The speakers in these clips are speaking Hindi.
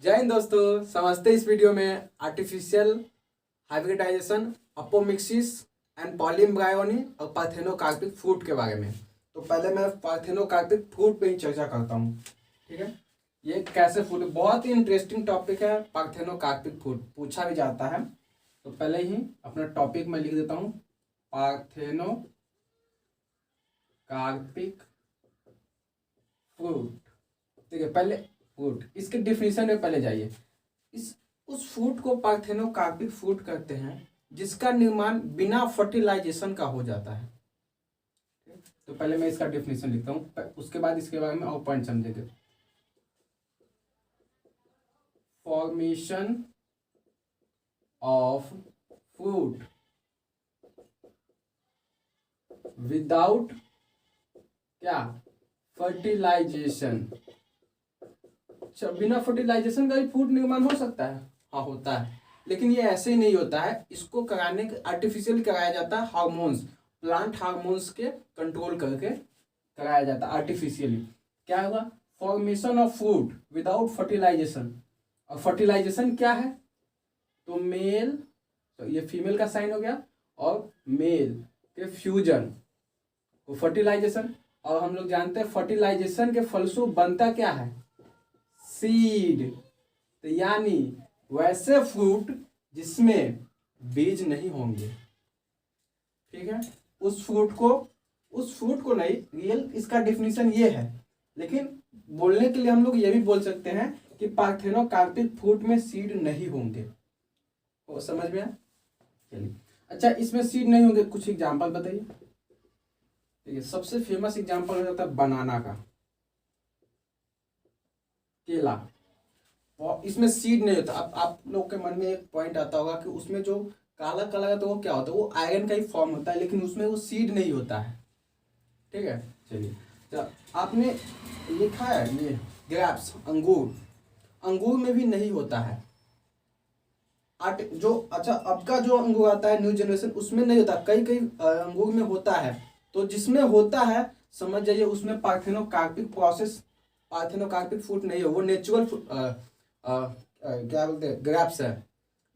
जय हिंद दोस्तों, समझते इस वीडियो में आर्टिफिशियल हाइब्रिडाइजेशन, अपोमिक्सिस एंड पॉलीम्ब्रायोनी और पार्थेनोकार्पिक फ्रूट के बारे में। तो पहले मैं पार्थेनोकार्पिक फ्रूट पे ही चर्चा करता हूँ। ठीक है, ये कैसे फ्रूट, बहुत ही इंटरेस्टिंग टॉपिक है। पार्थेनोकार्पिक फ्रूट पूछा भी जाता है। तो पहले ही अपना टॉपिक मैं लिख देता हूँ, पार्थेनोकार्पिक फ्रूट। ठीक है, पहले फ्रूट, इसके डिफिनीशन में पहले जाइए। इस उस फ्रूट को पार्थेनोकार्पिक फ्रूट कहते हैं जिसका निर्माण बिना फर्टिलाइजेशन का हो जाता है। तो पहले मैं इसका डिफिनीशन लिखता हूँ, उसके बाद इसके बारे में और पॉइंट समझेंगे। फॉर्मेशन ऑफ फ्रूट विदाउट क्या, फर्टिलाइजेशन। अच्छा, बिना फर्टिलाइजेशन का भी फ्रूट निर्माण हो सकता है? हाँ, होता है, लेकिन ये ऐसे ही नहीं होता है। इसको कराने के आर्टिफिशियल कराया जाता है, हार्मोन्स, प्लांट हार्मोन्स के कंट्रोल करके कराया जाता है आर्टिफिशियली। क्या होगा? Formation of fruit without fertilization. और फर्टिलाइजेशन क्या है? तो मेल, तो ये फीमेल का साइन हो गया, और मेल के फ्यूजन को फर्टिलाइजेशन। और हम लोग जानते हैं फर्टिलाइजेशन के फलस्वरूप बनता क्या है? सीड। तो यानी वैसे फ्रूट जिसमें बीज नहीं होंगे। ठीक है, उस फ्रूट को नहीं, रियल इसका डेफिनेशन ये है, लेकिन बोलने के लिए हम लोग ये भी बोल सकते हैं कि पार्थेनोकार्पिक फ्रूट में सीड नहीं होंगे। वो समझ में आया? चलिए, अच्छा, इसमें सीड नहीं होंगे, कुछ एग्जांपल बताइए। ठीक है, सबसे फेमस एग्जांपल हो जाता है बनाना का, केला। और इसमें सीड नहीं होता। अब आप लोग के मन में एक पॉइंट आता होगा कि उसमें जो काला काला है तो वो क्या होता है? वो आयरन का ही फॉर्म होता है, लेकिन उसमें वो सीड नहीं होता है। ठीक है, चलिए, तो आपने लिखा है ये ग्रेप्स, अंगूर, अंगूर में भी नहीं होता है। जो अच्छा अब का जो अंगूर आता है न्यू जनरेशन, उसमें नहीं होता। कई कई अंगूर में होता है। तो जिसमें होता है समझ जाइए उसमें पार्थेनोकार्पिक प्रोसेस, पार्थेनोकार्पिक फ्रूट नहीं है, वो नेचुरल क्या बोलते हैं, ग्रेप्स है।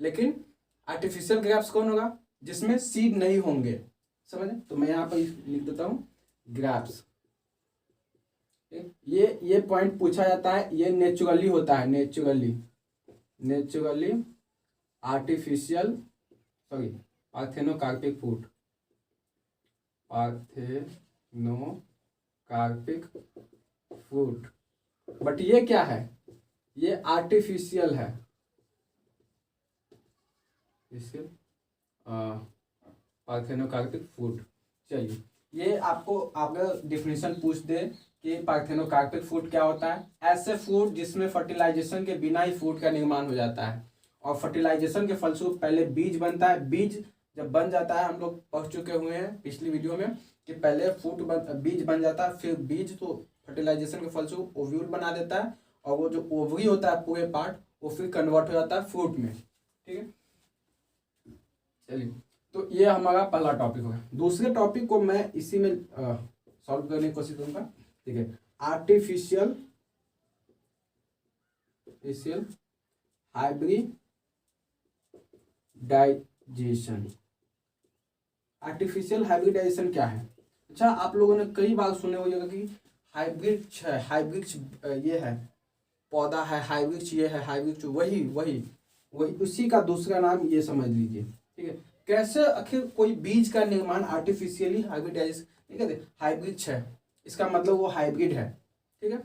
लेकिन आर्टिफिशियल ग्रेप्स कौन होगा? जिसमें सीड नहीं होंगे। समझे? तो मैं यहाँ पर लिख देता हूँ ग्रेप्स। ये पॉइंट पूछा जाता है, ये नेचुरली होता है, naturally artificial, sorry, parthenocarpic fruit, parthenocarpic fruit. But ये क्या है? ये आर्टिफिशियल है, पार्थेनोकार्पिक फ्रूट। चलिए, ये आपको अगर डिफिनेशन पूछ दे कि पार्थेनोकार्पिक फ्रूट क्या होता है, ऐसे फ्रूट जिसमें फर्टिलाइजेशन के बिना ही फ्रूट का निर्माण हो जाता है। और फर्टिलाइजेशन के फलस्वरूप पहले बीज बनता है। बीज जब बन जाता है, हम लोग पढ़ चुके हुए हैं पिछली वीडियो में कि पहले बीज बन जाता है, फिर बीज तो फर्टिलाइजेशन के फलस्वरूप ओव्यूल बना देता है, और वो जो ओवरी होता है पूरे पार्ट, वो फिर कन्वर्ट हो जाता है फ्रूट में। ठीक है, चलिए, तो ये हमारा पहला टॉपिक होगा। दूसरे टॉपिक को मैं इसी में सॉल्व करने की कोशिश करूंगा। ठीक है, आर्टिफिशियल हाइब्रिडाइजेशन। आर्टिफिशियल हाइब्रिडाइजेशन क्या है? अच्छा, आप लोगों ने कई बार सुने होगा कि हाइब्रिड है, हाइब्रिड ये है, पौधा है, हाइब्रिड ये है, हाइब्रिड वही वही वही उसी का दूसरा नाम ये समझ लीजिए। ठीक है, कैसे आखिर कोई बीज का निर्माण आर्टिफिशियली हाइब्रिडाइज नहीं कहते, हाइब्रिड है, इसका मतलब वो हाइब्रिड है। ठीक है,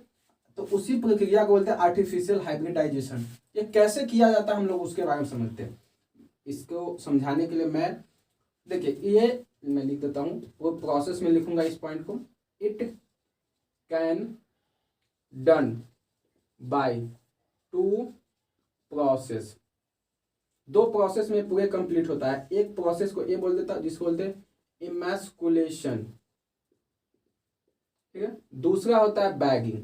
तो उसी प्रक्रिया को बोलते हैं आर्टिफिशियल हाइब्रिडाइजेशन। ये कैसे किया जाता है हम लोग उसके बारे में समझते हैं। इसको समझाने के लिए मैं, देखिए, ये मैं लिख देता हूँ, वो प्रोसेस में लिखूंगा इस पॉइंट को। It can done by two process. दो प्रोसेस में पूरे कंप्लीट होता है। एक प्रोसेस को ये बोल देता है जिसको बोलते हैं इमैस्कुलेशन। ठीक है, दूसरा होता है बैगिंग।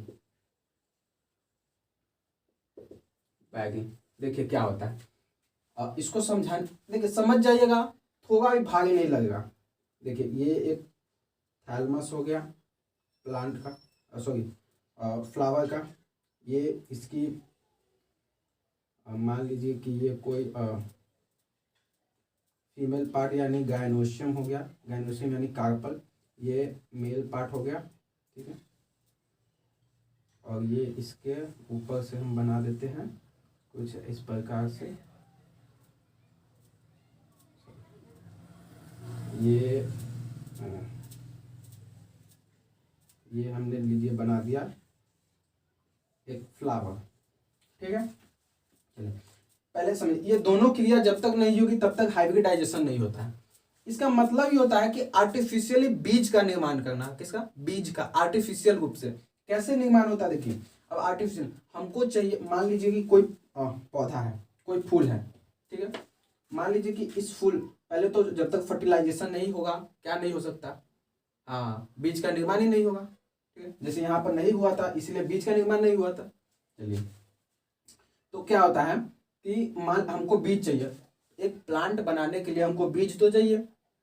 बैगिंग देखिए क्या होता है, इसको समझाने, देखिए समझ जाइएगा, थोड़ा भी भारी नहीं लगेगा। देखिए, ये एक थैलमस हो गया प्लांट का, सॉरी फ्लावर का, ये इसकी मान लीजिए कि ये कोई फीमेल पार्ट यानी गायनोशियम हो गया, गायनोशियम यानी कार्पल, ये मेल पार्ट हो गया, ठीक है। और ये इसके ऊपर से हम बना देते हैं कुछ इस प्रकार से, ये हमने लीजिए बना दिया एक फ्लावर, ठीक है। चलिए पहले समझ, ये दोनों क्रिया जब तक नहीं होगी तब तक हाइब्रिडाइजेशन नहीं होता है। इसका मतलब ये होता है कि आर्टिफिशियली बीज का निर्माण करना, किसका, बीज का, आर्टिफिशियल रूप से। कैसे निर्माण होता है देखिए, अब आर्टिफिशियल हमको चाहिए, मान लीजिए कि कोई पौधा है, कोई फूल है, ठीक है। मान लीजिए कि इस फूल, पहले तो जब तक फर्टिलाइजेशन नहीं होगा क्या नहीं हो सकता, हाँ, बीज का निर्माण ही नहीं होगा, ठीक है। जैसे यहाँ पर नहीं हुआ था इसलिए बीज का निर्माण नहीं हुआ था। चलिए, तो क्या होता है कि मान हमको बीज चाहिए, एक प्लांट बनाने के लिए हमको बीज तो चाहिए,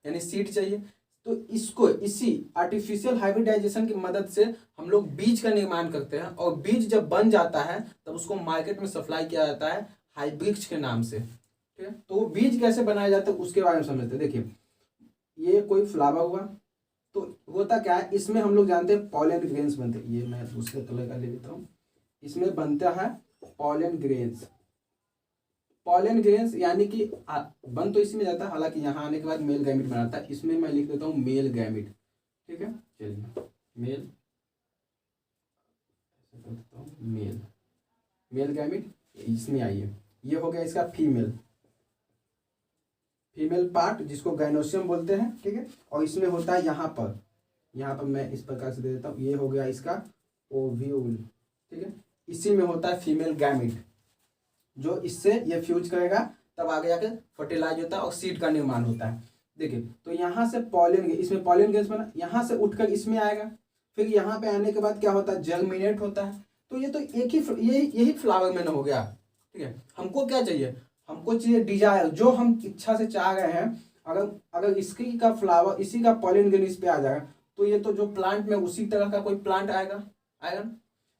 यानी सीड चाहिए। तो इसको इसी आर्टिफिशियल हाइब्रिडाइजेशन की मदद से हम लोग बीज का निर्माण करते हैं, और बीज जब बन जाता है तब उसको मार्केट में सप्लाई किया जाता है हाइब्रिड्स के नाम से, ठीक है। तो वो बीज कैसे बनाया जाता है उसके बारे में समझते हैं। देखिए, ये कोई फ्लावर हुआ, तो होता क्या है, इसमें हम लोग जानते हैं पॉलन ग्रेन्स बनते हैं। ये मैं दूसरे कलर का ले लेता हूँ। इसमें बनता है पॉलन ग्रेन्स। पॉलन ग्रेन्स यानी कि बन तो इसी में जाता है, हालांकि यहाँ आने के बाद मेल गैमिट बनाता है। इसमें मैं लिख देता हूँ मेल गैमिट, ठीक है। चलिए, मेल, मेल मेल गैमिट इसमें आइए, ये हो गया इसका फीमेल, फीमेल पार्ट जिसको गाइनोसियम बोलते हैं, ठीक है। और इसमें होता है यहाँ पर मैं इस प्रकार से दे देता हूँ, ये हो गया इसका ओव्यूल, ठीक है। इसी में होता है फीमेल गैमिट, जो इससे ये फ्यूज करेगा तब आगे जाके फर्टिलाइज होता है और सीड का निर्माण होता है। देखिए, तो यहाँ से पॉलन, इसमें पॉलन गैस बना, यहाँ से उठकर इसमें आएगा, फिर यहाँ पे आने के बाद क्या होता है, जर्मिनेट होता है। तो ये तो एक ही यही फ्लावर में ना हो गया, ठीक है। हमको क्या चाहिए, हमको चाहिए डिजायर, जो हम इच्छा से चाह रहे हैं। अगर इसकी का फ्लावर, इसी का पॉलन ग्रेन इस पे आ जाएगा तो ये तो जो प्लांट में उसी तरह का कोई प्लांट आएगा आएगा।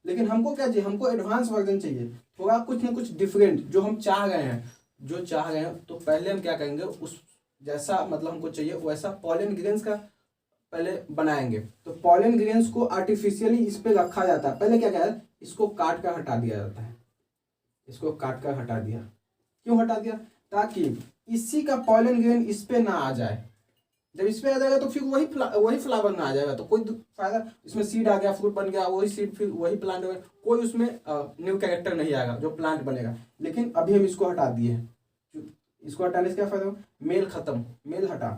लेकिन हमको क्या चाहिए, हमको एडवांस वर्जन चाहिए, थोड़ा कुछ ना कुछ डिफरेंट जो हम चाह रहे हैं। तो पहले हम क्या करेंगे, उस जैसा मतलब हमको चाहिए वैसा पॉलन ग्रेन्स का पहले बनाएंगे। तो पॉलन ग्रेन्स को आर्टिफिशियली इस पे रखा जाता है। पहले क्या है, इसको काट कर हटा दिया जाता है, इसको काट कर हटा दिया। क्यों हटा दिया, ताकि इसी का पॉलन ग्रेन इस पे ना आ जाए। जब इस पे आ जाएगा तो फिर वही फ्लावर ना आ जाएगा तो कोई फायदा, इसमें सीड आ गया, फ्रूट बन गया, वही सीड फिर वही प्लांट हो गया, कोई उसमें न्यू कैरेक्टर नहीं आएगा जो प्लांट बनेगा। लेकिन अभी हम इसको हटा दिए हैं, इसको हटाने से क्या फायदा, मेल खत्म, मेल हटा।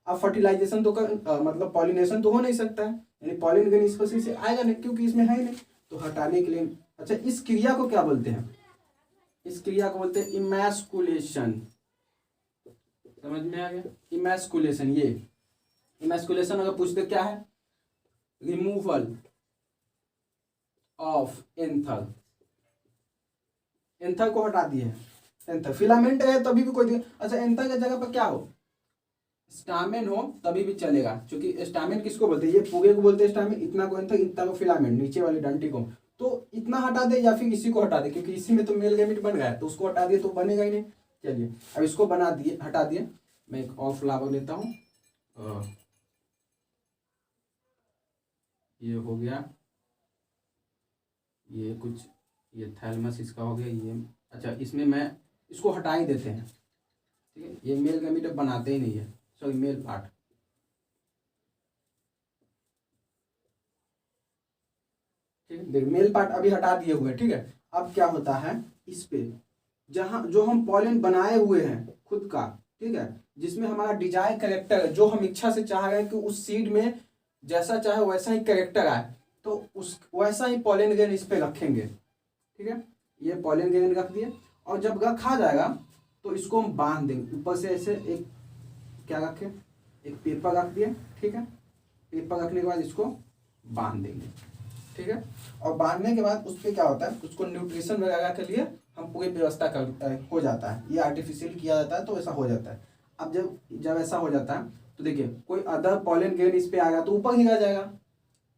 अब फर्टिलाइजेशन तो मतलब पॉलिनेशन तो हो नहीं सकता है, यानी पॉलन ग्रेन इस पर से आएगा नहीं क्योंकि इसमें है ही नहीं। तो हटाने के लिए, अच्छा, इस क्रिया को क्या बोलते हैं, इस क्रिया को बोलते हैं इमैस्कुलेशन। समझ में आ गया, इमैस्कुलेशन। ये इमैस्कुलेशन अगर पूछते क्या है, रिमूवल ऑफ एंथर, एंथर को हटा दिए। एंथर फिलामेंट है तभी भी कोई, अच्छा, एंथर की जगह पर क्या हो, स्टामेन हो तभी भी चलेगा, क्योंकि स्टामेन किसको बोलते हैं, ये पूरे को बोलते हैं स्टामेन, इतना को एंथर, इतना को फिलामेंट, नीचे वाली डंटी को। तो इतना हटा दे या फिर इसी को हटा दे, क्योंकि इसी में तो मेल गैमेट बन गया है, तो उसको हटा दिए तो बनेगा ही नहीं। चलिए, अब इसको बना दिए, हटा दिए। मैं एक और फ्लावर लेता हूँ, ये हो गया, ये कुछ, ये थैलमस इसका हो गया, ये, अच्छा, इसमें मैं इसको हटा ही देते हैं, ठीक है। ये मेल गैमेट अब बनाते ही नहीं है, सॉरी, मेल पार्ट, ठीक है। मेल पार्ट अभी हटा दिए हुए, ठीक है। अब क्या होता है, इस पे जहां जो हम पॉलन बनाए हुए हैं खुद का, ठीक है, जिसमें हमारा डिजायर कैरेक्टर है, जो हम इच्छा से चाह रहे हैं कि उस सीड में जैसा चाहे वैसा ही कैरेक्टर आए, तो उस वैसा ही पॉलन ग्रेन इस पे रखेंगे, ठीक है। ये पॉलन ग्रेन रख दिए, और जब रखा जाएगा तो इसको हम बांध देंगे ऊपर से, ऐसे एक क्या रखे, एक पेपर रख दिए, ठीक है। पेपर रखने के बाद इसको बांध देंगे, ठीक है। और बांधने के बाद उस पर क्या होता है, उसको न्यूट्रिशन वगैरह के लिए हम पूरी व्यवस्था कर हो जाता है, ये आर्टिफिशियल किया जाता है तो ऐसा हो जाता है। अब जब ऐसा हो जाता है तो देखिए, कोई अदर पॉलन ग्रेन इस पे आएगा तो ऊपर ही रह जाएगा,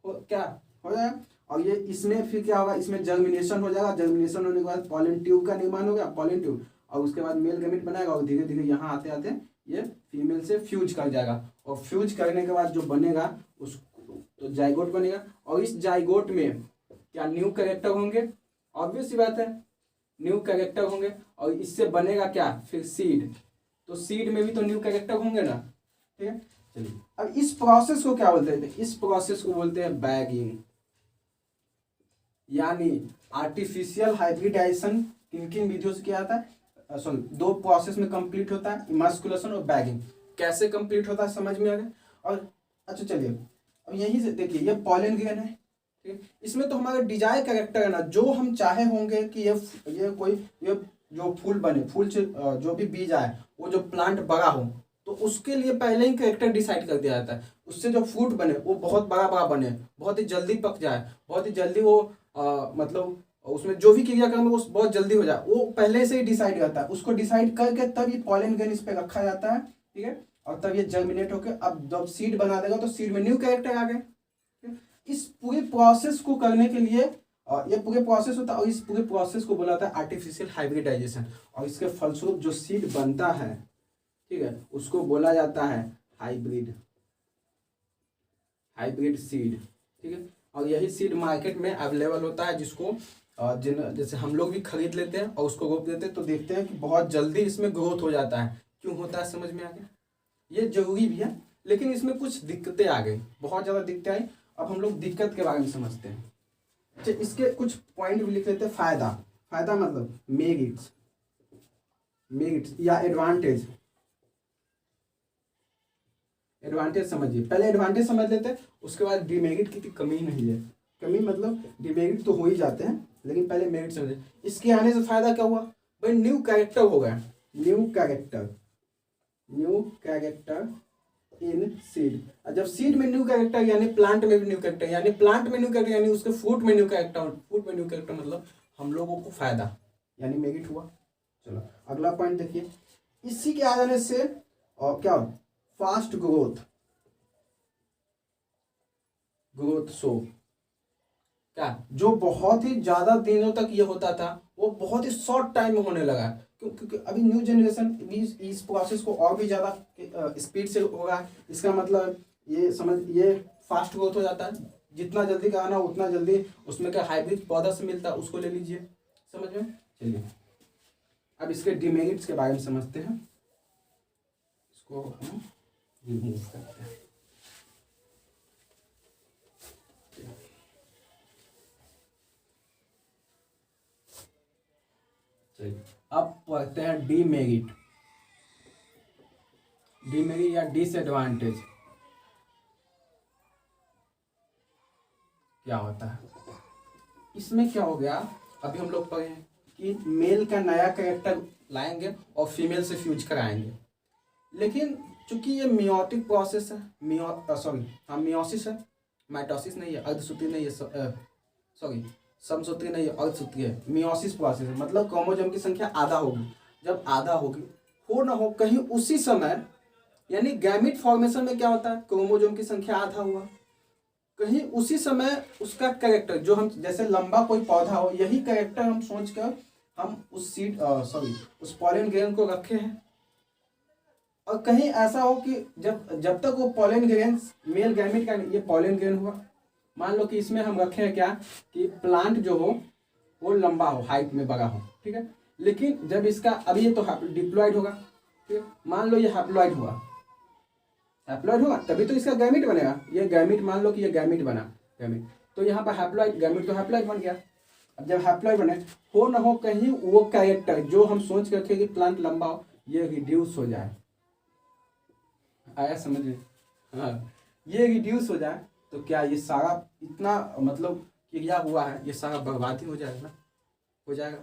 क्या हो जाएगा। और ये इसमें फिर क्या होगा, इसमें जर्मिनेशन हो जाएगा, जर्मिनेशन होने के बाद पॉलन ट्यूब का निर्माण हो गया, पॉलन ट्यूब, और उसके बाद मेल गैमेट बनाएगा और धीरे धीरे यहाँ आते आते ये फीमेल से फ्यूज कर जाएगा, और फ्यूज करने के बाद जो बनेगा उस तो जाइगोट बनेगा, और इस जाइगोट में क्या न्यू कैरेक्टर होंगे, ऑब्वियस सी बात है न्यू कैरेक्टर होंगे, और इससे बनेगा क्या फिर सीड, तो सीड में भी तो न्यू कैरेक्टर होंगे ना, ठीक है। चलिए अब इस प्रोसेस को क्या बोलते हैं, इस प्रोसेस को बोलते हैं बैगिंग, यानी आर्टिफिशियल हाइब्रिडाइजेशन किन किन विधियों से किया जाता है, सॉरी 2 प्रोसेस में कंप्लीट होता है, इमास्कुलेशन और बैगिंग। कैसे कंप्लीट होता है समझ में आ गया। और अच्छा चलिए अब यहीं से देखिए ये पॉलन ग्रेन है, ठीक, इसमें तो हमारा डिजायर कैरेक्टर है ना, जो हम चाहे होंगे कि ये कोई ये जो फूल बने, फूल से जो भी बीज आए वो जो प्लांट बड़ा हो, तो उसके लिए पहले ही कैरेक्टर डिसाइड कर दिया जाता है, उससे जो फ्रूट बने वो बहुत बड़ा बड़ा बने, बहुत ही जल्दी पक जाए, बहुत ही जल्दी वो मतलब उसमें जो भी क्रियाक्रम है वो बहुत जल्दी हो जाए, वो पहले से ही डिसाइड करता है, उसको डिसाइड करके तब ये पॉलन ग्रेन इस पे रखा जाता है, ठीक है, और तब ये जर्मिनेट होकर अब जब सीड बना देगा तो सीड में न्यू कैरेक्टर आ गए। इस पूरे प्रोसेस को करने के लिए ये पूरे प्रोसेस होता है, और इस पूरे प्रोसेस को बोला जाता है आर्टिफिशियल हाइब्रिडाइजेशन, और इसके फलस्वरूप जो सीड बनता है, ठीक है, उसको बोला जाता है हाइब्रिड सीड, ठीक है। और यही सीड मार्केट में अवेलेबल होता है, जिसको जैसे हम लोग भी खरीद लेते हैं और उसको रोप देते हैं, तो देखते हैं कि बहुत जल्दी इसमें ग्रोथ हो जाता है। क्यों होता है समझ में आ गया, ये जरूरी भी है, लेकिन इसमें कुछ दिक्कतें आ गई, बहुत ज़्यादा दिक्कतें आई। अब हम लोग दिक्कत के बारे में समझते हैं। अच्छा इसके कुछ पॉइंट भी लिख लेते हैं। फायदा मतलब मेरिट्स या एडवांटेज समझिए, पहले एडवांटेज समझ लेते हैं, उसके बाद डिमेरिट की कमी नहीं है, कमी मतलब डिमेरिट तो हो ही जाते हैं, लेकिन पहले मेरिट समझिए। इसके आने से फायदा क्या हुआ भाई, न्यू कैरेक्टर हो गया, न्यू कैरेक्टर इन सीड। जब सीड में न्यू कैरेक्टर यानी प्लांट में भी न्यू कैरेक्टर, यानी प्लांट में न्यू कैरेक्टर यानी उसके फ्रूट में न्यू कैरेक्टर, मतलब हम लोगों को फायदा यानी मेरिट हुआ। चलो अगला पॉइंट देखिए, इसी के आ जाने से और क्या फास्ट ग्रोथ शो, क्या जो बहुत ही ज्यादा दिनों तक ये होता था वो बहुत ही शॉर्ट टाइम में होने लगा, क्योंकि अभी न्यू जनरेशन इस प्रोसेस को और भी ज़्यादा स्पीड से होगा। इसका मतलब ये फास्ट ग्रोथ हो जाता है, जितना जल्दी कराना उतना जल्दी उसमें क्या हाइब्रिड पौधा से मिलता है, उसको ले लीजिए, समझ में। चलिए अब इसके डिमेरिट्स के बारे में समझते हैं, इसको हम रिमूव करते हैं। अब पढ़ते हैं डिमेरिट या डिसएडवांटेज क्या होता है। इसमें क्या हो गया, अभी हम लोग पढ़े कि मेल का नया कैरेक्टर लाएंगे और फीमेल से फ्यूज कराएंगे, लेकिन चूंकि ये मियोटिक प्रोसेस है, मियोसिस है, माइटोसिस नहीं है, अर्धसूत्री नहीं है, समसूत्री नहीं है, अर्धसूत्री है, मियोसिस प्रोसेस है, मतलब क्रोमोसोम की संख्या आधा होगी। जब आधा होगी हो ना हो कहीं उसी समय, यानी गैमिट फॉर्मेशन में क्या होता है, क्रोमोसोम की संख्या आधा हुआ, कहीं उसी समय उसका कैरेक्टर जो हम जैसे लंबा कोई पौधा हो, यही कैरेक्टर हम सोचकर हम उस पॉलन ग्रेन को रखे हैं, और कहीं ऐसा हो कि जब तक वो पॉलन ग्रेन मेल गैमिट का ये पॉलन ग्रेन हुआ, मान लो कि इसमें हम रखे हैं क्या कि प्लांट जो हो वो लंबा हो, हाइट में बड़ा हो, ठीक है, लेकिन जब इसका अभी ये तो डिप्लॉयड होगा, ठीक है, मान लो ये हैप्लॉयड हुआ तभी तो इसका गैमिट बनेगा। ये गैमिट मान लो कि ये गैमिट बना, गैमिट तो यहाँ पर हैप्लॉयड, गैमिट तो हैप्लॉयड बन गया। अब जब हैप्लॉयड बने हो ना हो कहीं वो कैरेक्टर जो हम सोच के रखे कि प्लांट लंबा हो, ये रिड्यूस हो जाए, आया समझ में, हाँ, ये रिड्यूस हो जाए तो क्या ये सारा इतना मतलब क्रिया हुआ है ये सारा बर्बादी हो जाएगा ना, हो जाएगा।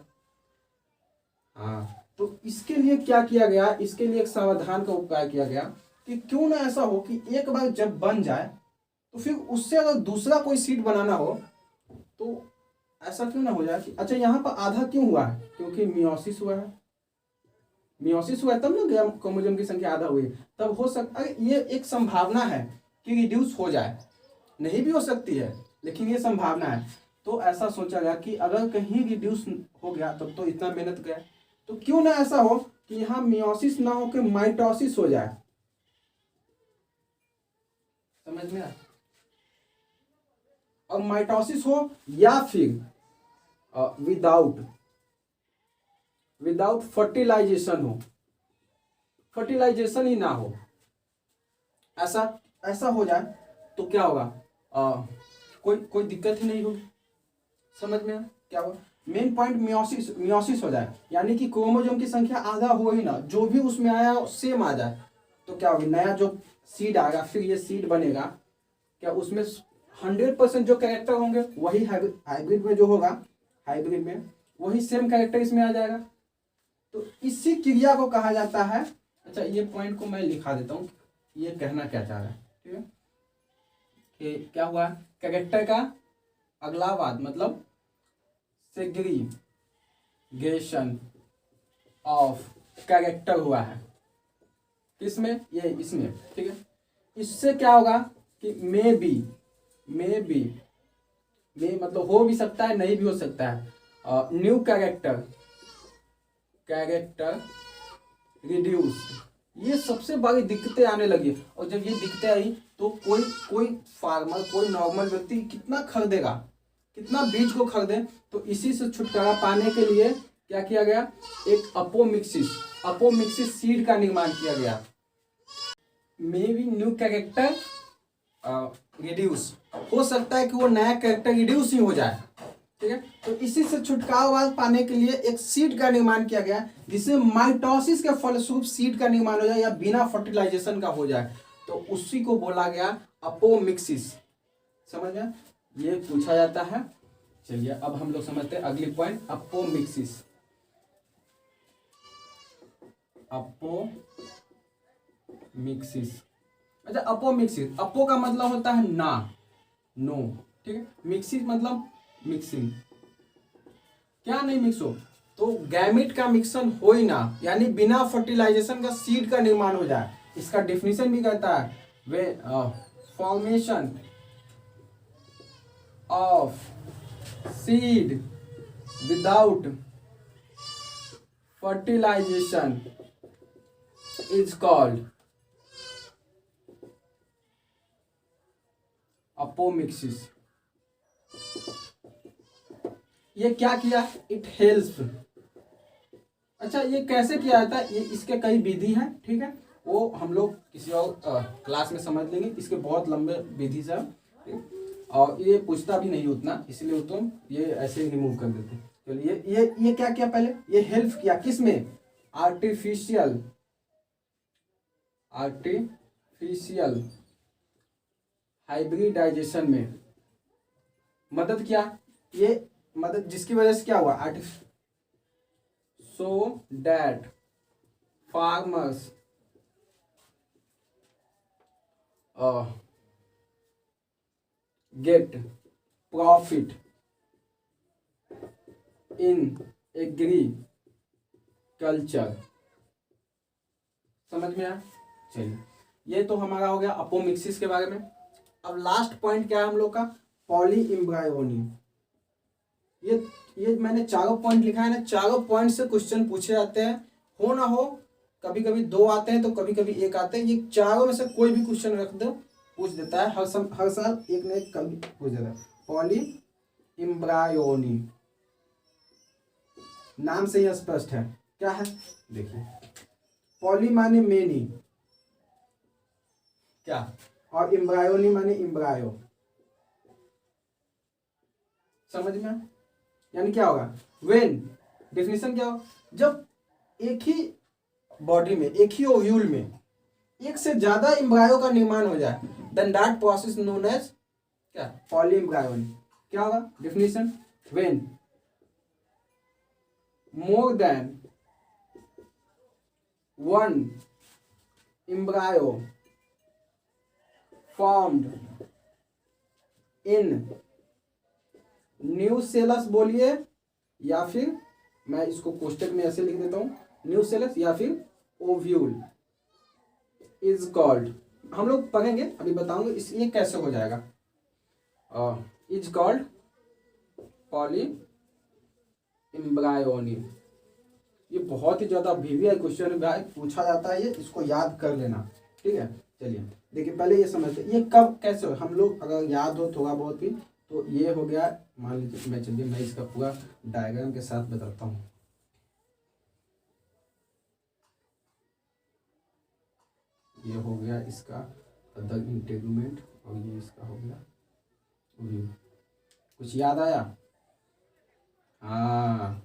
हाँ तो इसके लिए क्या किया गया, इसके लिए एक समाधान का उपाय किया गया कि क्यों ना ऐसा हो कि एक बार जब बन जाए तो फिर उससे अगर दूसरा कोई सीड बनाना हो तो ऐसा क्यों ना हो जाए कि अच्छा यहाँ पर आधा क्यों हुआ है, क्योंकि मियोसिस हुआ है, तब ना क्रोमोसोम की संख्या आधा हुई, तब हो सकता है ये एक संभावना है कि रिड्यूस हो जाए, नहीं भी हो सकती है, लेकिन ये संभावना है। तो ऐसा सोचा गया कि अगर कहीं रिड्यूस हो गया तब तो इतना मेहनत गया, तो क्यों ना ऐसा हो कि यहाँ मियोसिस ना हो के माइटोसिस हो जाए। समझ में आया? और माइटोसिस हो या फिर विदाउट फर्टिलाइजेशन हो, फर्टिलाइजेशन ही ना हो, ऐसा ऐसा हो जाए तो क्या होगा? कोई दिक्कत ही नहीं होगी। समझ में क्या होगा? मेन पॉइंट मियोसिस हो जाए, यानी कि क्रोमोसोम की संख्या आधा हो ही ना, जो भी उसमें आया सेम आ जाए, तो क्या होगी? नया जो सीड आएगा, फिर ये सीड बनेगा, क्या उसमें 100% जो कैरेक्टर होंगे वही हाइब्रिड में जो होगा, हाइब्रिड में वही सेम कैरेक्टर इसमें आ जाएगा। तो इसी क्रिया को कहा जाता है। अच्छा, ये पॉइंट को मैं लिखा देता हूँ, ये कहना क्या चाह रहा है, ठीक है? कि क्या हुआ? कैरेक्टर का अगला वाद मतलब सेग्रीगेशन ऑफ कैरेक्टर हुआ है। किसमें? ये इसमें, ठीक है? इससे क्या होगा कि मे बी मतलब हो भी सकता है, नहीं भी हो सकता है। न्यू कैरेक्टर रिड्यूस, ये सबसे बड़ी दिक्कतें आने लगी। और जब ये दिक्कतें आई तो कोई फार्मर, कोई नॉर्मल व्यक्ति कितना खरीदेगा, कितना बीज को खरीदे? तो इसी से छुटकारा पाने के लिए क्या किया गया? एक अपोमिक्सिस सीड का निर्माण किया गया। May be new character reduce, हो सकता है कि वो नया कैरेक्टर रिड्यूस ही हो जाए, ठीक है? तो इसी से छुटकारा पाने के लिए एक सीड का निर्माण किया गया, जिसमें माइटोसिस के फलस्वरूप सीड का निर्माण हो जाए या बिना फर्टिलाइजेशन का हो जाए, तो उसी को बोला गया अपोमिक्सिस। समझ में? ये पूछा जाता है। चलिए अब हम लोग समझते हैं अगली पॉइंट, अपोमिक्सिस। अच्छा, अपोमिक्सिस, अपो का मतलब होता है ना, नो, ठीक है? मिक्सिस मतलब मिक्सिंग। क्या नहीं मिक्स हो? तो गैमिट का मिक्सन हो ही ना, यानी बिना फर्टिलाइजेशन का सीड का निर्माण हो जाए। इसका डेफिनेशन भी कहता है वे formation of seed without fertilisation is called apomixis. ये क्या किया? It helps. अच्छा, ये कैसे किया जाता है? ये इसके कई विधि हैं, ठीक है? वो हम लोग किसी और क्लास में समझ लेंगे। इसके बहुत लंबे विधि से, और ये पूछता भी नहीं उतना, इसलिए तुम ये ऐसे ही रिमूव कर देते। चलिए ये क्या किया? पहले ये हेल्प किया किस में? आर्टिफिशियल हाइब्रिडाइजेशन में मदद किया। ये मदद जिसकी वजह से क्या हुआ? So that farmers gate profit in agriculture. समझ में आया? चलिए, ये तो हमारा हो गया अपोमिक्सिस के बारे में। अब लास्ट पॉइंट क्या है हम लोग का? पॉलीइम्ब्रायोनी। ये मैंने चारों पॉइंट लिखा है ना, चारों पॉइंट से क्वेश्चन पूछे जाते हैं, हो ना हो। कभी कभी 2 आते हैं तो कभी कभी 1 आते हैं। ये चारों में से कोई भी क्वेश्चन रख दो, पूछ देता है। हर साल एक न एक कभी पूछ देता है। पॉलीइम्ब्रायोनी नाम से ही स्पष्ट है क्या है। देखिए, पॉली माने मेनी, क्या, और इम्ब्रायोनी माने इम्ब्रायो। समझ में? यानी क्या होगा? व्हेन, डेफिनेशन क्या होगा? जब एक ही बॉडी में, एक ही ओव्यूल में एक से ज्यादा इम्ब्रायो का निर्माण हो जाए, then that process known as क्या? पॉलीइम्ब्रायोनी। क्या होगा definition? When more than one embryo formed in nucellus, बोलिए, या फिर मैं इसको कोष्टक में ऐसे लिख देता हूं, न्यूसेलस या फिर ओव्यूल इज कॉल्ड। हम लोग पढ़ेंगे, अभी बताऊंगे ये कैसे हो जाएगा। Is called polyembryony. ये बहुत ही ज्यादा वीवीआई क्वेश्चन भाई पूछा जाता है, ये इसको याद कर लेना, ठीक है। चलिए देखिए पहले ये समझते हैं ये कब कैसे हो, हम लोग अगर याद हो थोड़ा बहुत भी तो ये हो गया, मान लीजिए मैं, चलिए मैं इसका पूरा डायग्राम के साथ बताता हूँ। ये हो गया इसका अदर इंटेगुमेंट और ये इसका हो गया ओव्यूल। कुछ याद आया? हाँ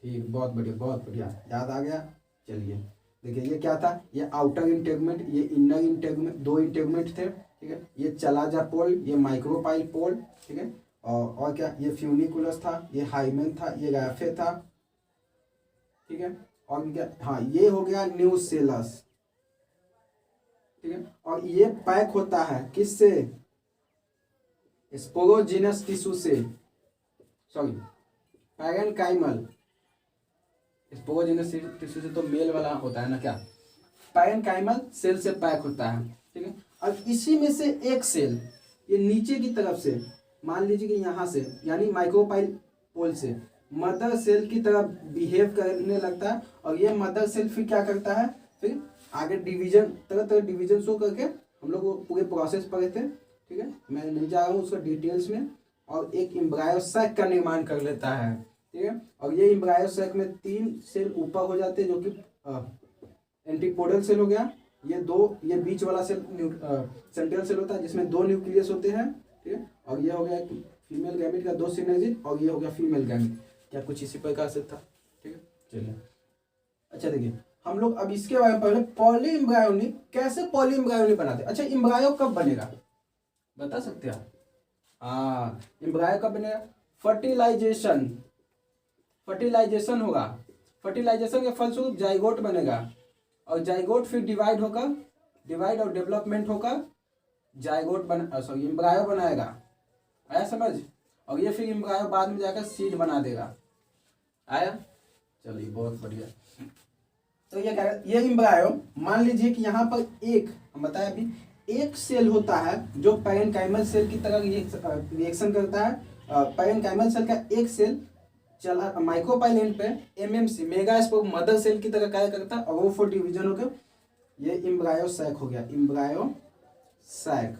ठीक, बहुत बढ़िया बहुत बढ़िया, याद आ गया। चलिए देखिए ये क्या था, ये आउटर इंटेगुमेंट, ये इनर इंटेगुमेंट, दो इंटेगुमेंट थे, ठीक है। ये चला जा पोल, ये माइक्रोपाइल पोल, ठीक है। और क्या, ये फ्यूनिकुलस था, ये हाइमेन था, ये रैफे था, ठीक है। और क्या, हाँ ये हो गया न्यूसेलस, ठीक है। और ये पैक होता है किससे, स्पोरोजिनस टिश्यू से, सॉरी पैरेन्काइमल। स्पोरोजिनस टिश्यू से तो मेल वाला होता है ना, क्या पैरेन्काइमल सेल से पैक होता है, ठीक है। अब इसी में से एक सेल ये नीचे की तरफ से, मान लीजिए कि यहाँ से यानी माइक्रोपाइल पोल से मदर सेल की तरह बिहेव करने लगता है, और ये मदर सेल फिर क्या करता है, फिर आगे डिवीजन, तरह तरह डिवीजन शो करके, हम लोग वो पूरे प्रोसेस पढ़े थे, ठीक है। मैं नहीं जा रहा हूँ उसका डिटेल्स में, और एक एम्ब्रायो सैक का निर्माण कर लेता है, ठीक है। और ये एम्ब्रायो सैक में 3 सेल ऊपर हो जाते हैं जो कि एंटीपोडल सेल हो गया, ये 2, ये बीच वाला सेल सेंट्रल सेल होता है जिसमें 2 न्यूक्लियस होते हैं, ठीक है। और ये हो गया फीमेल गैमेट का 2 सिनेजिड, और ये हो गया फीमेल गैमेट, क्या कुछ इसी प्रकार से था, ठीक है। चलिए अच्छा देखिए हम लोग अब इसके बारे में पहले पॉली एम्ब्रायोनी, कैसे पॉली एम्ब्रायोनी बनाते हैं। अच्छा एम्ब्रायो कब बनेगा बता सकते हैं? हाँ एम्ब्रायो कब बनेगा, फर्टिलाइजेशन, फर्टिलाइजेशन होगा, फर्टिलाइजेशन के फलस्वरूप जाइगोट बनेगा, और जाइगोट फिर डिवाइड होकर, डिवाइड और डेवलपमेंट होकर जाइगोट सॉरी एम्ब्रायो बनाएगा, आया समझ। और ये फिर एम्ब्रायो बाद में जाकर सीड बना देगा, आया। चलिए बहुत बढ़िया। तो ये क्या, ये एम्ब्रायो मान लीजिए कि यहाँ पर एक, हम बताया अभी, एक सेल होता है जो पैरेन्काइमल सेल की तरह रिएक्शन करता है। पैरेन्काइमल सेल का एक सेल चला माइक्रोपाइल एंड पे MMC megaspore mother cell की तरह कार्य करता है, और वो 4 डिवीजन होकर ये एम्ब्रायो सैक हो गया, एम्ब्रायो सैक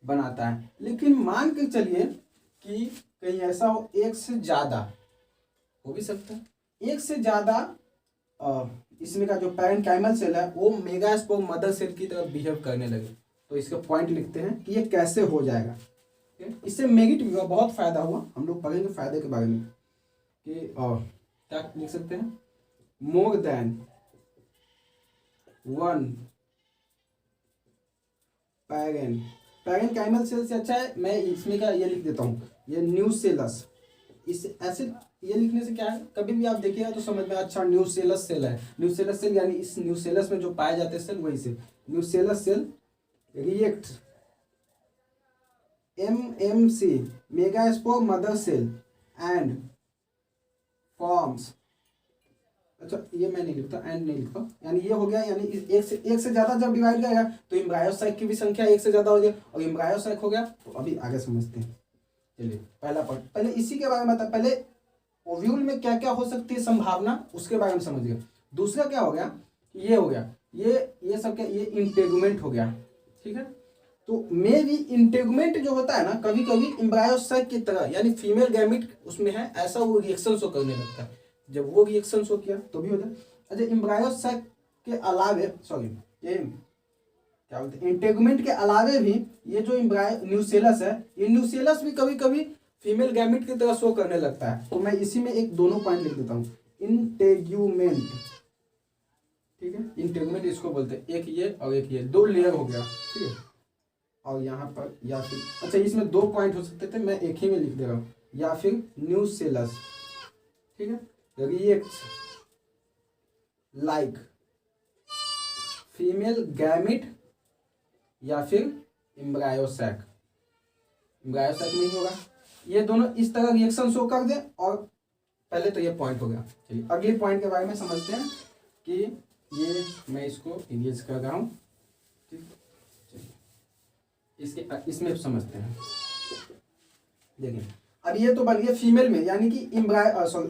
बनाता है। लेकिन मान के चलिए कि कहीं ऐसा हो एक से ज्यादा, हो भी सकता है एक से ज्यादा इसमें का जो पैरेन्काइमल सेल है वो मेगा स्पोक मदर सेल की तरह बिहेव करने लगे, तो इसका पॉइंट लिखते हैं कि ये कैसे हो जाएगा। इससे मेरिट भी हुआ, बहुत फायदा हुआ, हम लोग पढ़ेंगे फायदे के बारे में कि क्या लिख सकते हैं, मोर देन 1 पैरेन्काइमल सेल से अच्छा है, मैं इसमें का ये लिख देता हूँ, ये न्यूसेलस। इस ऐसे ये लिखने से क्या है, कभी भी आप देखिएगा तो समझ में, अच्छा न्यूसेलस सेल है, न्यूसेलस सेल यानी इस न्यूसेलस में जो पाए जाते हैं सेल वही cell, nucellus cell react MMC megaspore mother cell and forms, अच्छा ये मैं नहीं लिखता, एंड नहीं लिखता, यानी ये हो गया, यानी एक से ज्यादा जब डिवाइड करेगा तो एम्ब्रायो साइक की भी संख्या 1 से ज्यादा हो गया, और एम्ब्रायो साइक हो गया। तो अभी आगे समझते हैं। चलिए पहला पॉइंट, पहले इसी के बारे में बता, पहले ओव्यूल में क्या क्या हो सकती है संभावना, उसके बारे में समझिए। दूसरा क्या हो गया, ये हो गया, ये सब क्या, ये इंटेगुमेंट हो गया, ठीक है। तो मे भी इंटेगुमेंट जो होता है ना, कभी कभी एम्ब्रायो सैक की तरह, यानी फीमेल गैमिट उसमें है, ऐसा वो रिएक्शन शो करने लगता है, जब वो रिएक्शन शो किया तो भी हो जाए। अच्छा एम्ब्रायो सैक के अलावे, सॉरी ये क्या बोलते हैं, इंटेगुमेंट के अलावे भी ये जो एम्ब्रायो न्यूसेलस है, ये न्यूसेलस भी कभी कभी फीमेल गैमिट की तरह शो करने लगता है। तो मैं इसी में एक दोनों पॉइंट लिख देता हूँ, इंटेगुमेंट, ठीक है। इंटेगुमेंट इसको बोलते हैं, एक ये और एक ये, 2 लेयर हो गया, ठीक है। और यहाँ पर या फिर, अच्छा इसमें 2 पॉइंट हो सकते थे, मैं एक ही में लिख दे रहा हूँ, या फिर न्यूसेलस, ठीक है, रिएक्ट लाइक फीमेल गैमिट या फिर एम्ब्रायो सैक, एम्ब्रायो सैक नहीं होगा, ये दोनों इस तरह रिएक्शन शो कर दे। और पहले तो ये पॉइंट हो गया। चलिए अगले पॉइंट के बारे में समझते हैं कि ये मैं इसको इरेज कर रहा हूँ, ठीक। इसमें समझते हैं। देखिए अब ये तो बन गया फीमेल में, यानी कि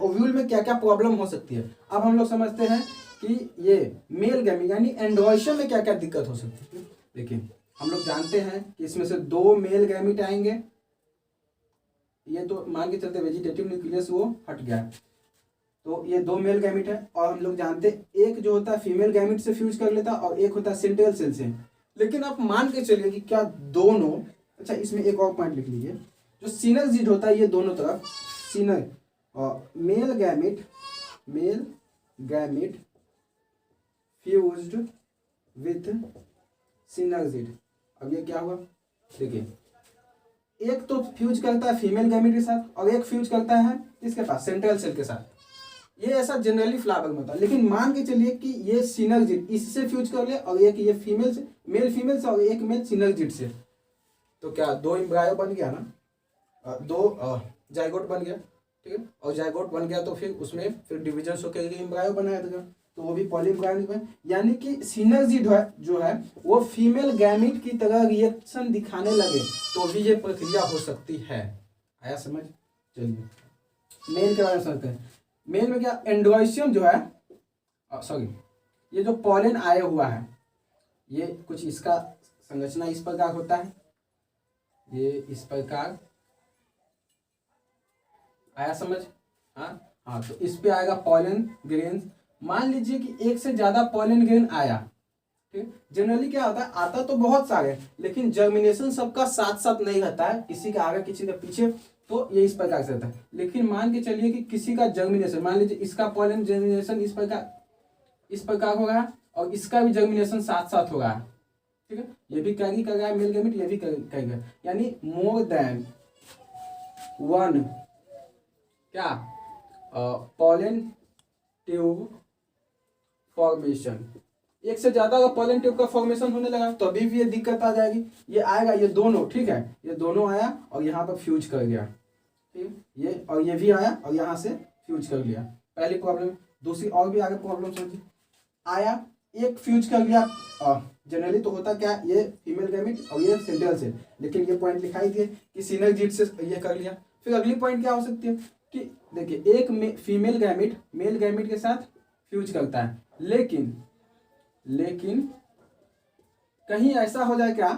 ओव्यूल में क्या क्या प्रॉब्लम हो सकती है। अब हम लोग समझते हैं कि ये मेल गैमीट यानी एंड्रॉयशन में क्या क्या दिक्कत हो सकती है। देखिए हम लोग जानते हैं कि इसमें से 2 मेल गैमीट आएंगे, ये तो मान के चलते वेजिटेटिव न्यूक्लियस वो हट गया, तो ये 2 मेल गैमीट है। और हम लोग जानते हैं एक जो होता है फीमेल गैमीट से फ्यूज कर लेता है और एक होता है सेंट्रियल सेल से। लेकिन आप मान के चलिए कि क्या दोनों, अच्छा इसमें एक और पॉइंट लिख लीजिए, जो सिनर्जिड होता है ये दोनों तरफ सिनर और male gamete fused with synergid. अब ये क्या हुआ, देखिए एक तो फ्यूज करता है फीमेल गैमीट के साथ और एक फ्यूज करता है इसके पास सेंट्रल सेल के साथ। ये ऐसा जनरली फ्लावर में होता है, लेकिन मान के चलिए कि ये सिनर्जिड इससे फ्यूज कर ले और एक ये फीमेल से, मेल फीमेल से और एक मेल सिनर्जिड से, तो क्या 2 एम्ब्रायो बन गया ना, 2 जाइगोट बन गया, ठीक है। और जाइगोट बन गया तो फिर उसमें फिर डिविजन होकर एम्ब्रायो बनाया था, तो वो भी पॉलीएम्ब्रायोनिक है। यानी कि सिनर्जिड जो है वो फीमेल गैमीट की तरह रिएक्शन दिखाने लगे तो भी ये प्रक्रिया हो सकती है। आया समझ? चलिए मेल के बारे में समझते हैं। मेल में क्या एंड्रॉयसियम जो है, सॉरी ये जो पॉलन आया हुआ है ये कुछ इसका संरचना इस प्रकार होता है, ये इस प्रकार। आया समझ? हाँ तो इस पे आएगा पॉलन ग्रेन। मान लीजिए कि एक से ज्यादा पॉलन ग्रेन आया, ठीक। जनरली क्या होता है, आता तो बहुत सारे लेकिन जर्मिनेशन सबका साथ साथ नहीं रहता है, किसी का आगे किसी का पीछे, तो ये इस प्रकार से रहता है। लेकिन मान के चलिए कि किसी का जर्मिनेशन, मान लीजिए इसका पॉलन जर्मिनेशन इस प्रकार हो रहा है और इसका भी जर्मिनेशन साथ साथ हो रहा है, ठीक है। ये भी कैरी कर रहा है मेल गैमीट, ये भी करेगा, यानी मोर देन 1 क्या पॉलन ट्यूब फॉर्मेशन, एक से ज्यादा अगर पॉलन ट्यूब का फॉर्मेशन होने लगा तो अभी भी ये दिक्कत आ जाएगी। ये आएगा, ये दोनों, ठीक है, ये दोनों आया और यहाँ पर फ्यूज कर गया, ठीक है। ये और ये भी आया और यहाँ से फ्यूज कर लिया, पहली प्रॉब्लम। दूसरी और भी आगे प्रॉब्लम समझिए, आया एक फ्यूज कर लिया, जनरली तो होता क्या, ये फीमेल गैमीट और ये सेंट्रल सेल, लेकिन ये पॉइंट लिखाई दिए कि सिनर्जिड से ये कर लिया। फिर अगली पॉइंट क्या हो सकती है कि देखिए एक फीमेल गैमीट मेल गैमीट के साथ फ्यूज करता है, लेकिन कहीं ऐसा हो जाए क्या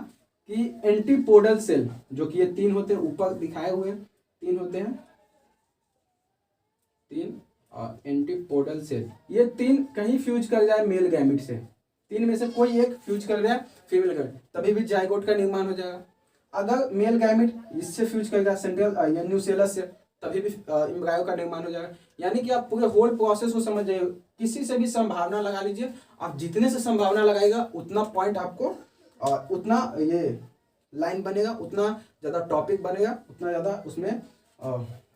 कि एंटीपोडल सेल, जो कि ये 3 होते हैं, ऊपर दिखाए हुए 3 होते हैं, 3 और एंटीपोडल सेल, ये 3 कहीं फ्यूज कर जाए मेल गैमीट से, 3 में से कोई एक फ्यूज कर जाए फीमेल गैमीट, तभी भी जाइगोट का निर्माण हो जाएगा। अगर मेल गैमीट इससे फ्यूज कर जाए सेंट्रल या न्यूसेलस से, तभी भी एम्ब्रायो का निर्माण हो जाएगा। यानी कि आप पूरे होल प्रोसेस को समझ जाइए, किसी से भी संभावना लगा लीजिए, आप जितने से संभावना लगाएगा उतना पॉइंट आपको, उतना ये लाइन बनेगा, उतना ज़्यादा टॉपिक बनेगा, उतना ज़्यादा उसमें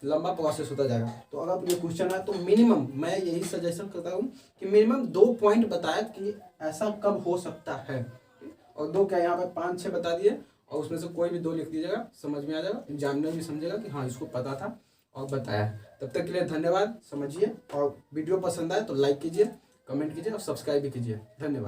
लंबा प्रोसेस होता जाएगा। तो अगर ये क्वेश्चन है तो मिनिमम मैं यही सजेशन करता हूँ कि मिनिमम 2 पॉइंट बताया कि ऐसा कब हो सकता है, और 2 क्या यहाँ पर 5-6 बता दिए, और उसमें से कोई भी 2 लिख दीजिएगा, समझ में आ जाएगा, एग्जामिनर भी समझेगा कि हाँ इसको पता था और बताया। तब तक के लिए धन्यवाद, समझिए, और वीडियो पसंद आए तो लाइक कीजिए, कमेंट कीजिए और सब्सक्राइब भी कीजिए। धन्यवाद।